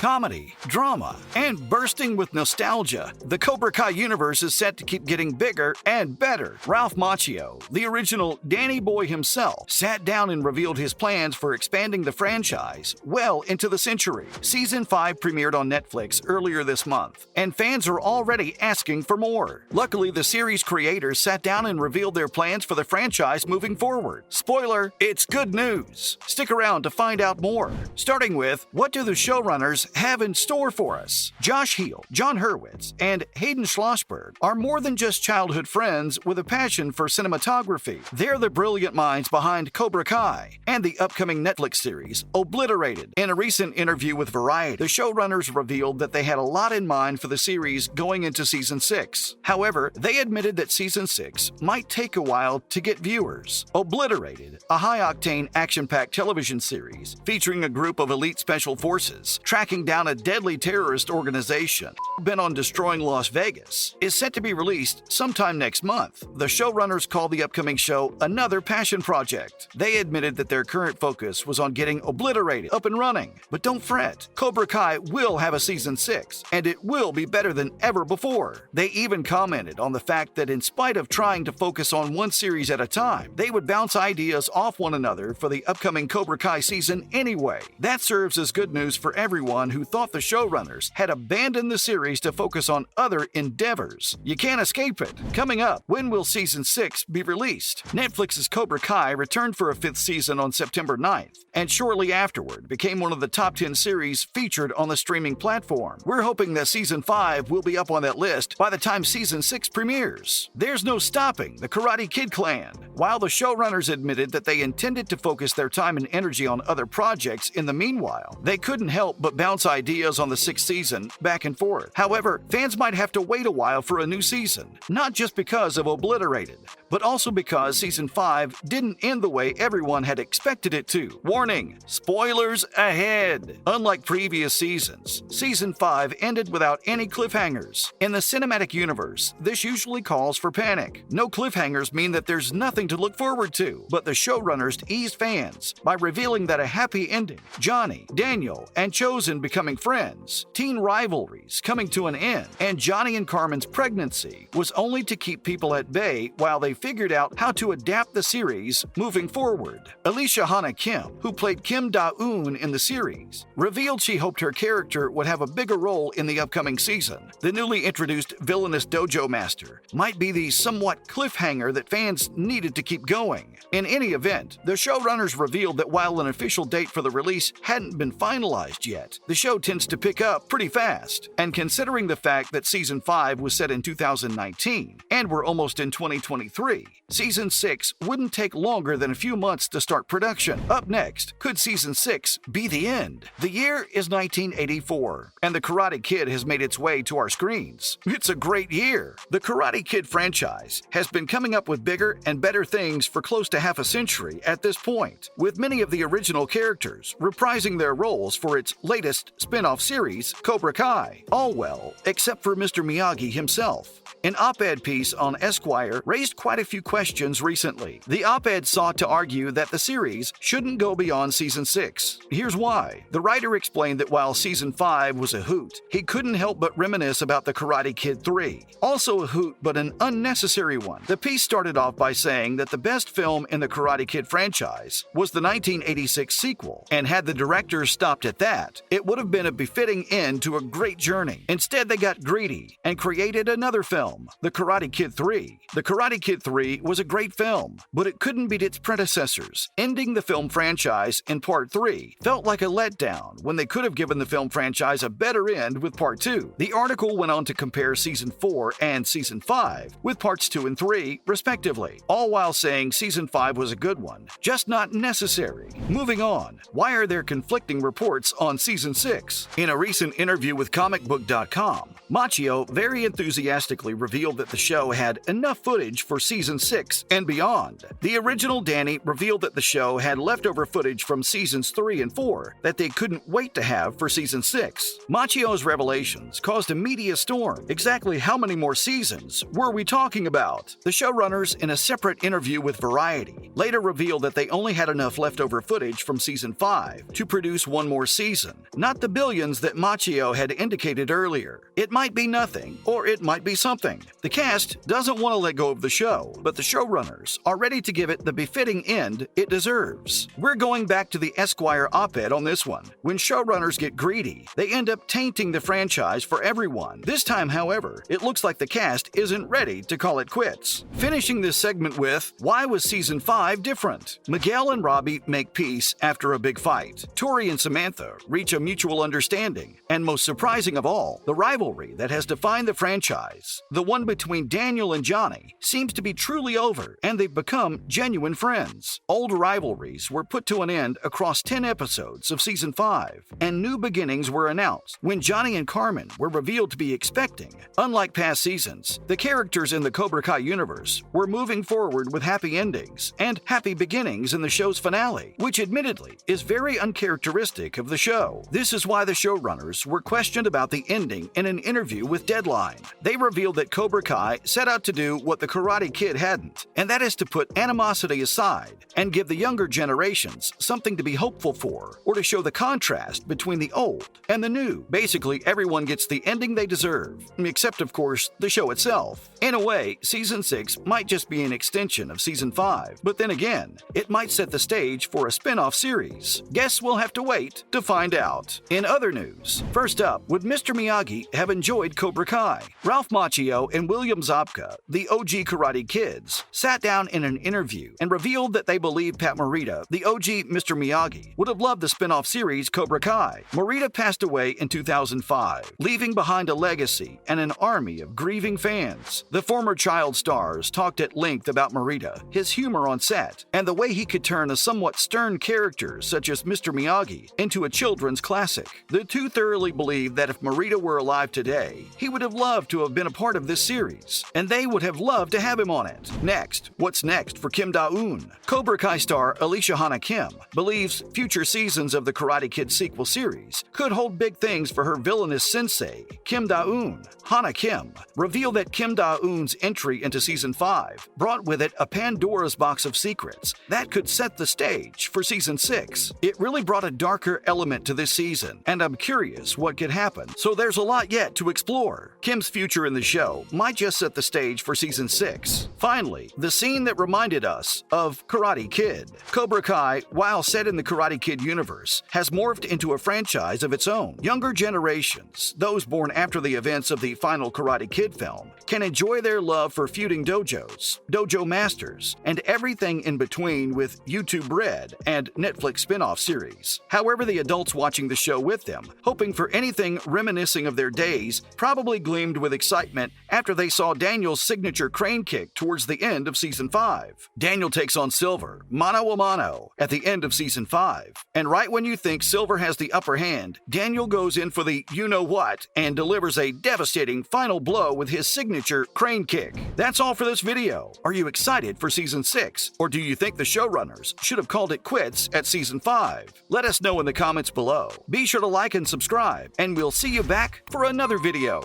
comedy, drama, and bursting with nostalgia, the Cobra Kai universe is set to keep getting bigger and better. Ralph Macchio, the original Danny Boy himself, sat down and revealed his plans for expanding the franchise well into the century. Season 5 premiered on Netflix earlier this month, and fans are already asking for more. Luckily, the series creators sat down and revealed their plans for the franchise moving forward. Spoiler, it's good news. Stick around to find out more. Starting with, what do the showrunners have in store for us? Josh Heel, John Hurwitz, and Hayden Schlossberg are more than just childhood friends with a passion for cinematography. They're the brilliant minds behind Cobra Kai and the upcoming Netflix series, Obliterated. In a recent interview with Variety, the showrunners revealed that they had a lot in mind for the series going into Season 6. However, they admitted that Season 6 might take a while to get viewers. Obliterated, a high-octane, action-packed television series featuring a group of elite special forces tracking down a deadly terrorist organization bent on destroying Las Vegas, is set to be released sometime next month. The showrunners call the upcoming show another passion project. They admitted that their current focus was on getting Obliterated up and running. But don't fret, Cobra Kai will have a Season 6, and it will be better than ever before. They even commented on the fact that in spite of trying to focus on one series at a time, they would bounce ideas off one another for the upcoming Cobra Kai season anyway. That serves as good news for everyone who thought the showrunners had abandoned the series to focus on other endeavors. You can't escape it. Coming up, when will Season 6 be released? Netflix's Cobra Kai returned for a 5th season on September 9th, and shortly afterward became one of the top 10 series featured on the streaming platform. We're hoping that Season 5 will be up on that list by the time Season 6 premieres. There's no stopping the Karate Kid clan. While the showrunners admitted that they intended to focus their time and energy on other projects in the meanwhile, they couldn't help but bounce ideas on the 6th season back and forth. However, fans might have to wait a while for a new season, not just because of Obliterated, but also because Season 5 didn't end the way everyone had expected it to. Warning, spoilers ahead! Unlike previous seasons, Season 5 ended without any cliffhangers. In the cinematic universe, this usually calls for panic. No cliffhangers mean that there's nothing to look forward to, but the showrunners eased fans by revealing that a happy ending, Johnny, Daniel, and Chosen becoming friends, teen rivalries coming to an end, and Johnny and Carmen's pregnancy was only to keep people at bay while they figured out how to adapt the series moving forward. Alicia Hannah-Kim, who played Kim Da-Eun in the series, revealed she hoped her character would have a bigger role in the upcoming season. The newly introduced Villainous dojo master might be the somewhat cliffhanger that fans needed to keep going. In any event, the showrunners revealed that while an official date for the release hadn't been finalized yet, the show tends to pick up pretty fast. And considering the fact that Season 5 was set in 2019, and we're almost in 2023, Season 6 wouldn't take longer than a few months to start production. Up next, could Season 6 be the end? The year is 1984, and The Karate Kid has made its way to our screens. It's a great year. The Karate Kid franchise has been coming up with bigger and better things for close to half a century at this point, with many of the original characters reprising their roles for its latest spin-off series, Cobra Kai. All well, except for Mr. Miyagi himself. An op-ed piece on Esquire raised quite a few questions recently. The op-ed sought to argue that the series shouldn't go beyond Season 6. Here's why. The writer explained that while Season 5 was a hoot, he couldn't help but reminisce about The Karate Kid 3. Also a hoot, but an unnecessary one. The piece started off by saying that the best film in the Karate Kid franchise was the 1986 sequel, and had the directors stopped at that, it would have been a befitting end to a great journey. Instead, they got greedy and created another film, The Karate Kid 3. The Karate Kid 3 was a great film, but it couldn't beat its predecessors. Ending the film franchise in Part 3 felt like a letdown when they could have given the film franchise a better end with Part 2. The article went on to compare Season 4 and Season 5 with Parts 2 and 3, respectively, all while saying Season 5 was a good one, just not necessary. Moving on, why are there conflicting reports on Season 6? In a recent interview with comicbook.com, Macchio very enthusiastically revealed that the show had enough footage for Season Season 6 and beyond. The original Danny revealed that the show had leftover footage from Seasons 3 and 4 that they couldn't wait to have for Season 6. Machio's revelations caused a media storm. Exactly how many more seasons were we talking about? The showrunners, in a separate interview with Variety, later revealed that they only had enough leftover footage from Season 5 to produce one more season, not the billions that Machio had indicated earlier. It might be nothing, or it might be something. The cast doesn't want to let go of the show, but the showrunners are ready to give it the befitting end it deserves. We're going back to the Esquire op-ed on this one. When showrunners get greedy, they end up tainting the franchise for everyone. This time, however, it looks like the cast isn't ready to call it quits. Finishing this segment with, why was Season 5 different? Miguel and Robbie make peace after a big fight. Tori and Samantha reach a mutual understanding. And most surprising of all, the rivalry that has defined the franchise, the one between Daniel and Johnny, seems to be truly over, and they've become genuine friends. Old rivalries were put to an end across 10 episodes of Season 5, and new beginnings were announced when Johnny and Carmen were revealed to be expecting. Unlike past seasons, the characters in the Cobra Kai universe were moving forward with happy endings and happy beginnings in the show's finale, which admittedly is very uncharacteristic of the show. This is why the showrunners were questioned about the ending in an interview with Deadline. They revealed that Cobra Kai set out to do what the Karate Kid hadn't, and that is to put animosity aside and give the younger generations something to be hopeful for, or to show the contrast between the old and the new. Basically, everyone gets the ending they deserve, except of course the show itself. In a way, Season 6 might just be an extension of Season 5, but then again, it might set the stage for a spin-off series. Guess we'll have to wait to find out. In other news, first up, would Mr. Miyagi have enjoyed Cobra Kai? Ralph Macchio and William Zabka, the OG Karate Kids, sat down in an interview and revealed that they believe Pat Morita, the OG Mr. Miyagi, would have loved the spin-off series Cobra Kai. Morita passed away in 2005, leaving behind a legacy and an army of grieving fans. The former child stars talked at length about Morita, his humor on set, and the way he could turn a somewhat stern character such as Mr. Miyagi into a children's classic. The two thoroughly believed that if Morita were alive today, he would have loved to have been a part of this series, and they would have loved to have him on it. Next, what's next for Kim Da-Eun? Cobra Kai star Alicia Hannah-Kim believes future seasons of the Karate Kid sequel series could hold big things for her villainous sensei, Kim Da-Eun. Hannah-Kim revealed that Kim Da-Eun's entry into Season 5 brought with it a Pandora's box of secrets that could set the stage for Season 6. It really brought a darker element to this season, and I'm curious what could happen, so there's a lot yet to explore. Kim's future in the show might just set the stage for Season 6. Finally, the scene that reminded us of Karate Kid. Cobra Kai, while set in the Karate Kid universe, has morphed into a franchise of its own. Younger generations, those born after the events of the final Karate Kid film, can enjoy their love for feuding dojos, dojo masters, and everything in between with YouTube Red and Netflix spin-off series. However, the adults watching the show with them, hoping for anything reminiscing of their days, probably gleamed with excitement after they saw Daniel's signature crane kick towards the end of Season 5. Daniel takes on Silver, mano a mano, at the end of Season 5. And right when you think Silver has the upper hand, Daniel goes in for the you-know-what and delivers a devastating final blow with his signature crane kick. That's all for this video. Are you excited for Season 6? Or do you think the showrunners should have called it quits at Season 5? Let us know in the comments below. Be sure to like and subscribe, and we'll see you back for another video.